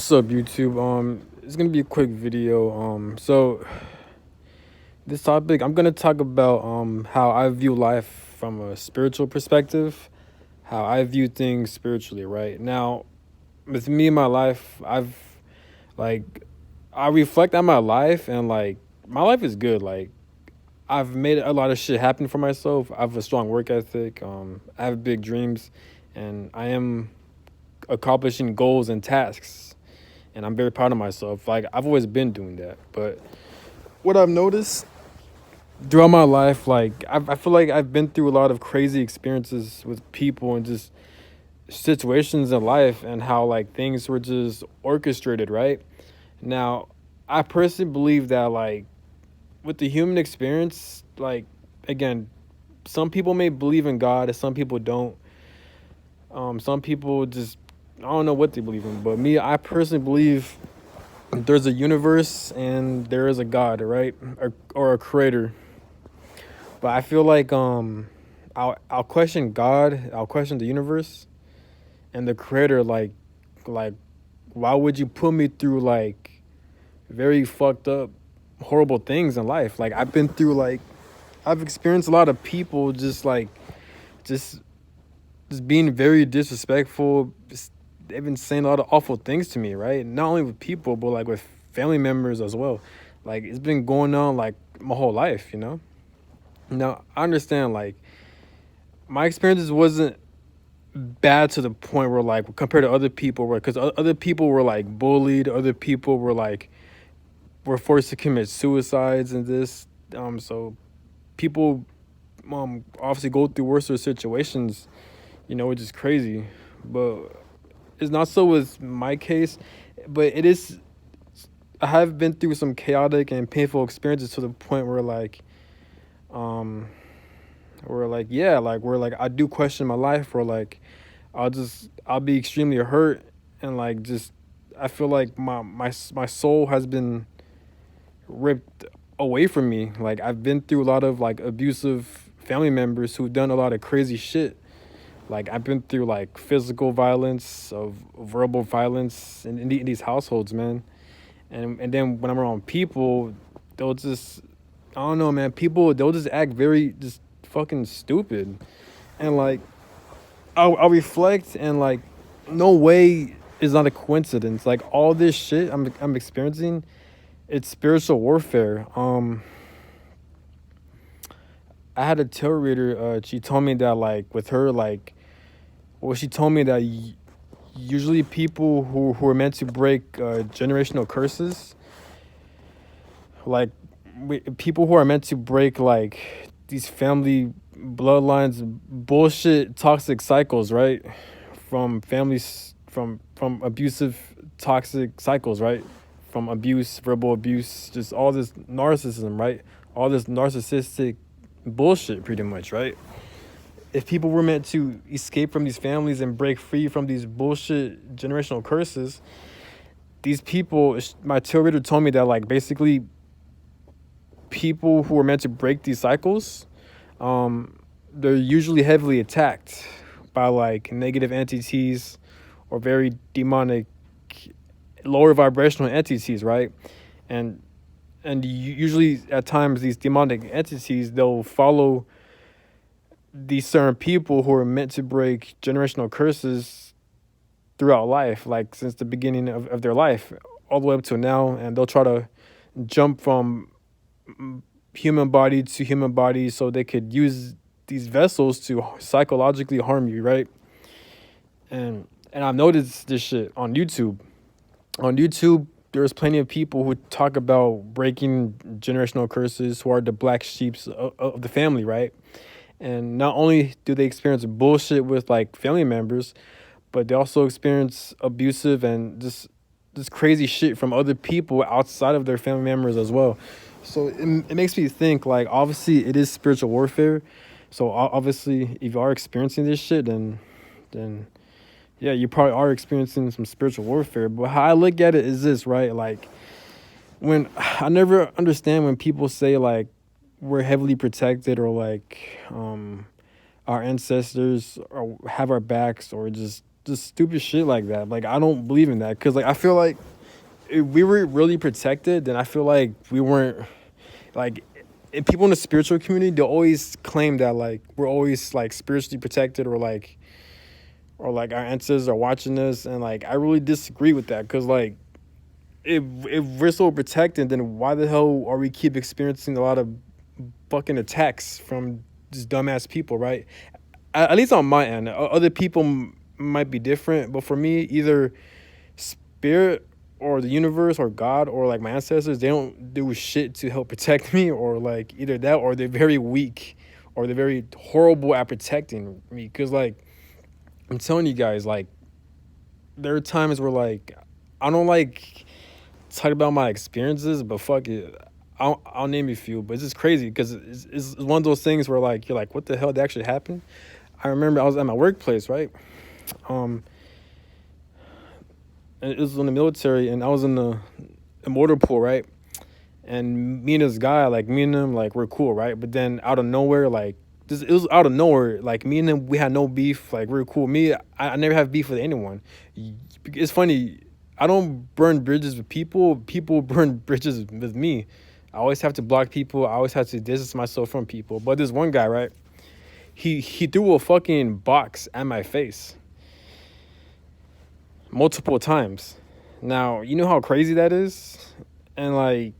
What's up, YouTube? It's gonna be a quick video. So this topic, I'm gonna talk about how I view life from a spiritual perspective, how I view things spiritually. Right now, with me in my life, like I reflect on my life, and like my life is good. Like I've made a lot of shit happen for myself. I have a strong work ethic. I have big dreams, and I am accomplishing goals and tasks, and I'm very proud of myself. Like I've always been doing that, but what I've noticed throughout my life, like I feel like I've been through a lot of crazy experiences with people and just situations in life, and how like things were just orchestrated. Right now, I personally believe that like with the human experience, like again, some people may believe in God and some people don't. Some people just, I don't know what they believe in, but me, I personally believe there's a universe and there is a God, right? Or a creator. But I feel like I'll question God, I'll question the universe and the creator, like why would you put me through like very fucked up horrible things in life? Like I've been through, like I've experienced a lot of people just just being very disrespectful. They've been saying a lot of awful things to me, right? Not only with people, but like with family members as well. Like it's been going on like my whole life, you know? Now I understand like my experiences wasn't bad to the point where like compared to other people, where because other people were like bullied, other people were forced to commit suicides and this. So people obviously go through worse situations, which is crazy. But it's not so with my case, but it is. I have been through some chaotic and painful experiences to the point um, where like yeah, like where like I do question my life, or like I'll be extremely hurt, and like just I feel like my soul has been ripped away from me. Like I've been through a lot of like abusive family members who've done a lot of crazy shit. Like I've been through like physical violence, of verbal violence in these households, man. And then when I'm around people, they'll just, I don't know, man. People, they'll just act very just fucking stupid, and like I'll reflect, and like no way is not a coincidence. Like all this shit I'm experiencing, it's spiritual warfare. I had a tarot reader. She told me that like with her like, well, she told me that usually people who are meant to break generational curses, like people who are meant to break like these family bloodlines, bullshit, toxic cycles, right? From families, from abusive, toxic cycles, right? From abuse, verbal abuse, just all this narcissism, right? All this narcissistic bullshit, pretty much, right? If people were meant to escape from these families and break free from these bullshit generational curses, these people, my tarot reader told me that like basically people who are meant to break these cycles, they're usually heavily attacked by like negative entities or very demonic, lower vibrational entities, right? And usually at times these demonic entities, they'll follow these certain people who are meant to break generational curses throughout life, like since the beginning of their life all the way up to now, and they'll try to jump from human body to human body so they could use these vessels to psychologically harm you, right? And I've noticed this shit on YouTube. On YouTube, there's plenty of people who talk about breaking generational curses, who are the black sheeps of the family, right? And not only do they experience bullshit with like family members, but they also experience abusive and just this crazy shit from other people outside of their family members as well. So it makes me think like obviously it is spiritual warfare. So obviously if you are experiencing this shit, then yeah, you probably are experiencing some spiritual warfare. But how I look at it is this, right? Like when I never understand when people say like we're heavily protected, or like our ancestors or have our backs, or just just stupid shit like that. Like I don't believe in that because like I feel like if we were really protected, then I feel like we weren't like. And people in the spiritual community, they always claim that like we're always like spiritually protected or like our ancestors are watching us, and like I really disagree with that because like if we're so protected, then why the hell are we keep experiencing a lot of fucking attacks from just dumbass people, right? At least on my end. Other people might be different, but for me, either spirit or the universe or God or like my ancestors, they don't do shit to help protect me, or like either that or they're very weak or they're very horrible at protecting me. Because like I'm telling you guys, like there are times where like I don't like talk about my experiences, but fuck it. I'll name a few, but it's just crazy because it's one of those things where like you're like, what the hell did actually happen? I remember I was at my workplace, right? And it was in the military, and I was in the motor pool, right? And me and this guy, like me and him, like we're cool, right? But then out of nowhere, like this, it was out of nowhere. Like me and him, we had no beef. Like we're cool. I never have beef with anyone. It's funny. I don't burn bridges with people. People burn bridges with me. I always have to block people. I always have to distance myself from people. But this one guy, right? He threw a fucking box at my face multiple times. Now, you know how crazy that is? And like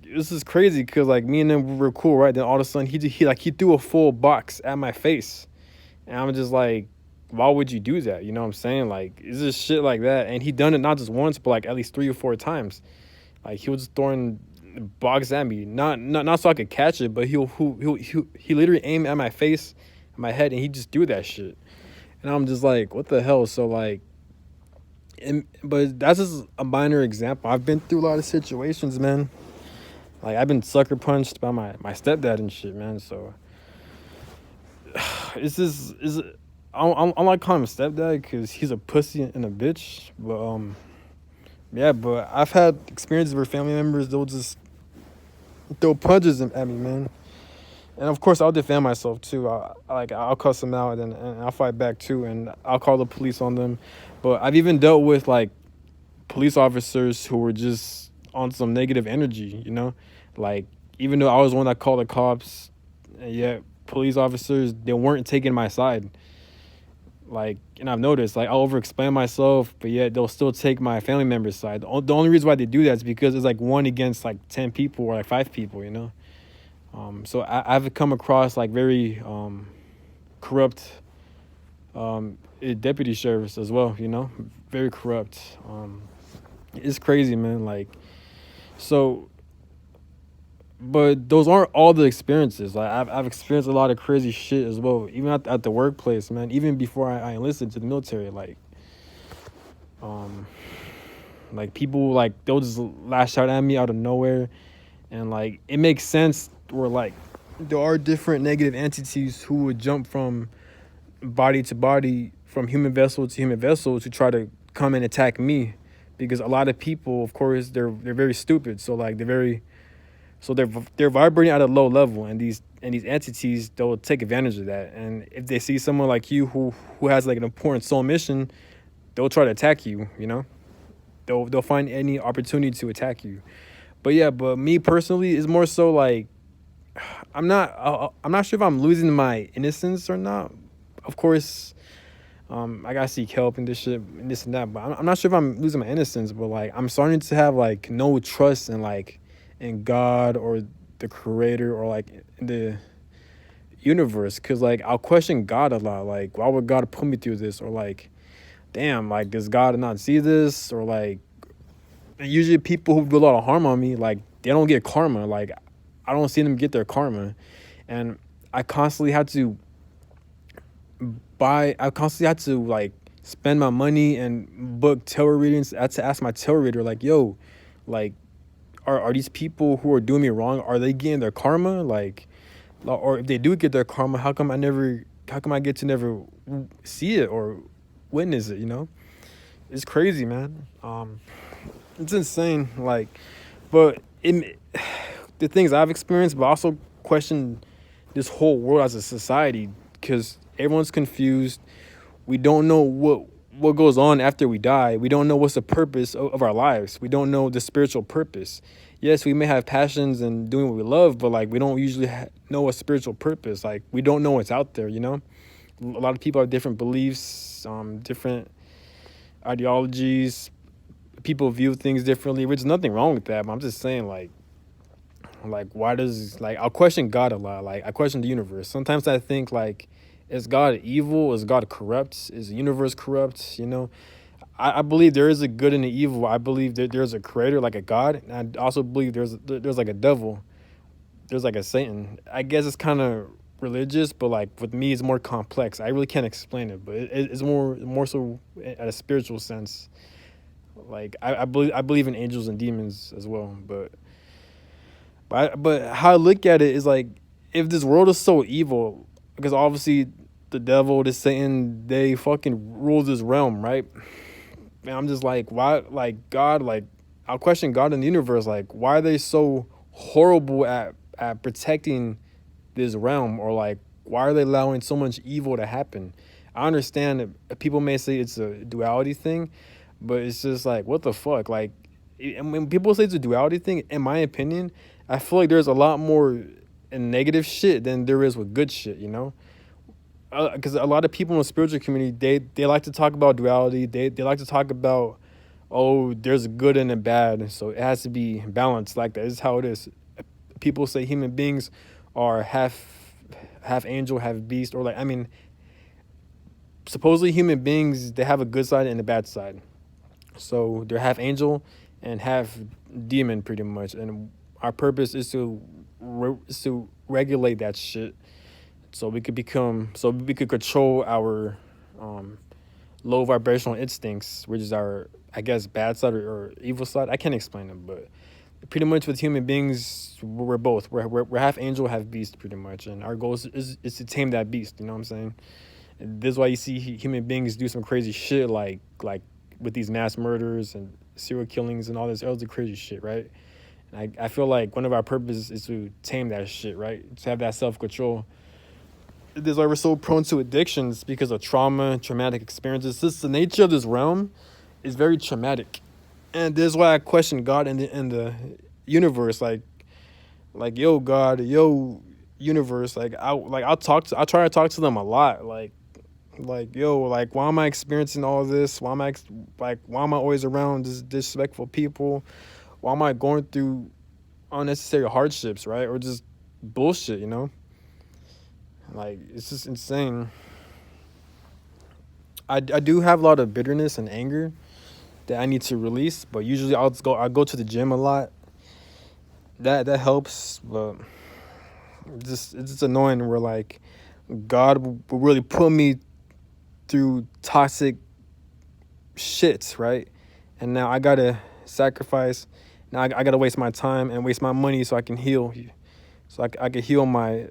this is crazy because like me and him were cool, right? Then all of a sudden he threw a full box at my face. And I'm just like, why would you do that? You know what I'm saying? Like, it's just shit like that. And he done it not just once, but like at least 3 or 4 times. Like he was throwing box at me, not so I could catch it, but he literally aimed at my face, my head, and he just threw that shit. And I'm just like, what the hell? So like, but that's just a minor example. I've been through a lot of situations, man. Like I've been sucker punched by my stepdad and shit, man. So it's just I don't like calling him stepdad because he's a pussy and a bitch. But yeah. But I've had experiences where family members they'll just throw punches at me, man. And of course, I'll defend myself too. I'll cuss them out and I'll fight back too, and I'll call the police on them. But I've even dealt with like police officers who were just on some negative energy, you know, like even though I was one that called the cops, and yet police officers they weren't taking my side. Like, and I've noticed like I'll over-explain myself, but yet they'll still take my family member's side. The only reason why they do that is because it's like 1 against like 10 people or like 5 people, you know. So I've come across like very corrupt deputy sheriffs as well, you know, very corrupt. It's crazy, man. Like, so, but those aren't all the experiences. Like I've experienced a lot of crazy shit as well, even at the workplace, man. Even before I enlisted to the military, like people like they'll just lash out at me out of nowhere, and like it makes sense. Where like there are different negative entities who would jump from body to body, from human vessel to human vessel to try to come and attack me, because a lot of people, of course, they're very stupid. So like they're vibrating at a low level, and these entities they'll take advantage of that. And if they see someone like you who has like an important soul mission, they'll try to attack you. You know, they'll find any opportunity to attack you. But yeah, but me personally is more so like. I'm not sure if I'm losing my innocence or not. Of course, I gotta seek help and this shit and this and that. But I'm not sure if I'm losing my innocence. But like, I'm starting to have like no trust in God or the Creator or like in the universe. Cause like I'll question God a lot. Like, why would God put me through this? Or like, damn, like does God not see this? Or like, usually people who do a lot of harm on me, like they don't get karma. Like. I don't see them get their karma, and I constantly had to like spend my money and book tarot readings. I had to ask my tarot reader like, yo, like, are these people who are doing me wrong, are they getting their karma? Like, or if they do get their karma, how come I get to never see it or witness it, you know? It's crazy, man. It's insane. Like, but the things I've experienced, but also question this whole world as a society, because everyone's confused. We don't know what goes on after we die. We don't know what's the purpose of our lives. We don't know the spiritual purpose. Yes, we may have passions and doing what we love, but like we don't usually know a spiritual purpose. Like we don't know what's out there, you know? A lot of people have different beliefs, different ideologies. People view things differently, which is nothing wrong with that. But I'm just saying, like why does like I'll question God a lot. Like I question the universe. Sometimes I think like, is God evil? Is God corrupt? Is the universe corrupt? You know, I believe there is a good and an evil. I believe that there's a creator, like a God. And I also believe there's like a devil. There's like a Satan. I guess it's kind of religious, but like with me, it's more complex. I really can't explain it, but it's more so at a spiritual sense. Like I believe in angels and demons as well, but how I look at it is like, if this world is so evil, because obviously the devil, the Satan, they fucking rule this realm, right? And I'm just like, why? Like God, like I'll question God in the universe. Like, why are they so horrible at protecting this realm, or like why are they allowing so much evil to happen? I understand that people may say it's a duality thing, but it's just like, what the fuck? Like, and when people say it's a duality thing, in my opinion, I feel like there's a lot more negative shit than there is with good shit, you know? Because a lot of people in the spiritual community, they like to talk about duality. They like to talk about, oh, there's a good and a bad, so it has to be balanced like that. This is how it is. People say human beings are half angel, half beast, or like, I mean, supposedly human beings, they have a good side and a bad side. So they're half angel and half demon, pretty much. And our purpose is to regulate that shit, so we could control our low vibrational instincts, which is our, I guess, bad side or evil side. I can't explain it, but pretty much with human beings, we're both. We're half angel, half beast, pretty much. And our goal is to tame that beast. You know what I'm saying? And this is why you see human beings do some crazy shit, like with these mass murders and serial killings and all this other crazy shit, right? And I feel like one of our purposes is to tame that shit, right? To have that self-control. This is why we're so prone to addictions, because of traumatic experiences. This, the nature of this realm is very traumatic. And this is why I question God in the universe. Like yo, God, yo, universe. I'll try to talk to them a lot. Like yo, like why am I experiencing all this? Why am I always around disrespectful people? Why am I going through unnecessary hardships, right? Or just bullshit, you know? Like, it's just insane. I do have a lot of bitterness and anger that I need to release, but usually I go to the gym a lot. That helps, but it's just annoying where like God will really put me through toxic shits, right? And now I gotta sacrifice. Now I gotta waste my time and waste my money so I can heal. So I can heal my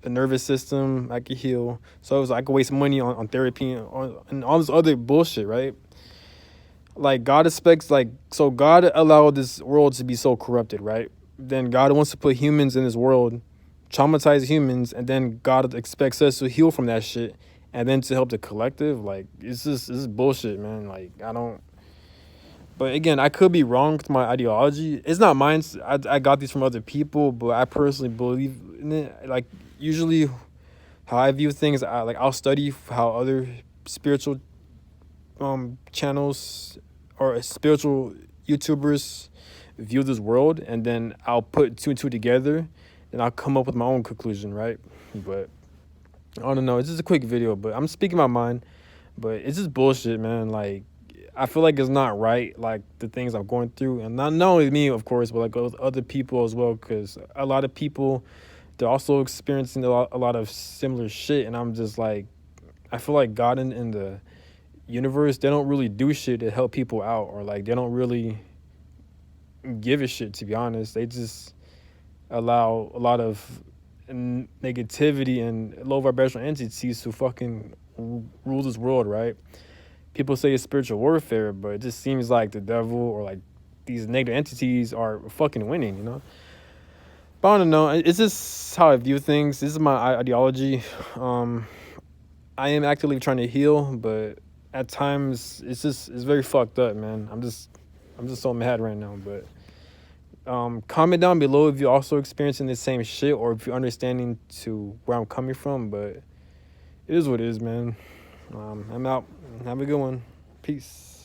nervous system. I can heal. So I can waste money on therapy and all this other bullshit, right? Like God expects, like, so God allowed this world to be so corrupted, right? Then God wants to put humans in this world, traumatize humans, and then God expects us to heal from that shit and then to help the collective. Like, this is bullshit, man. Like, I don't. But again, I could be wrong with my ideology. It's not mine. I got these from other people, but I personally believe in it. Like, usually how I view things, I'll study how other spiritual channels or spiritual YouTubers view this world, and then I'll put two and two together, and I'll come up with my own conclusion, right? But I don't know. It's just a quick video, but I'm speaking my mind. But it's just bullshit, man. Like, I feel like it's not right, like the things I'm going through, and not only me, of course, but like other people as well, because a lot of people, they're also experiencing a lot of similar shit, and I'm just like, I feel like God in the universe, they don't really do shit to help people out, or like they don't really give a shit, to be honest. They just allow a lot of negativity and low vibrational entities to fucking rule this world, right? People say it's spiritual warfare, but it just seems like the devil or like these negative entities are fucking winning, you know? But I don't know. It's just how I view things. This is my ideology. I am actively trying to heal, but at times it's very fucked up, man. I'm just so mad right now. But comment down below if you're also experiencing the same shit or if you're understanding to where I'm coming from. But it is what it is, man. I'm out. Have a good one. Peace.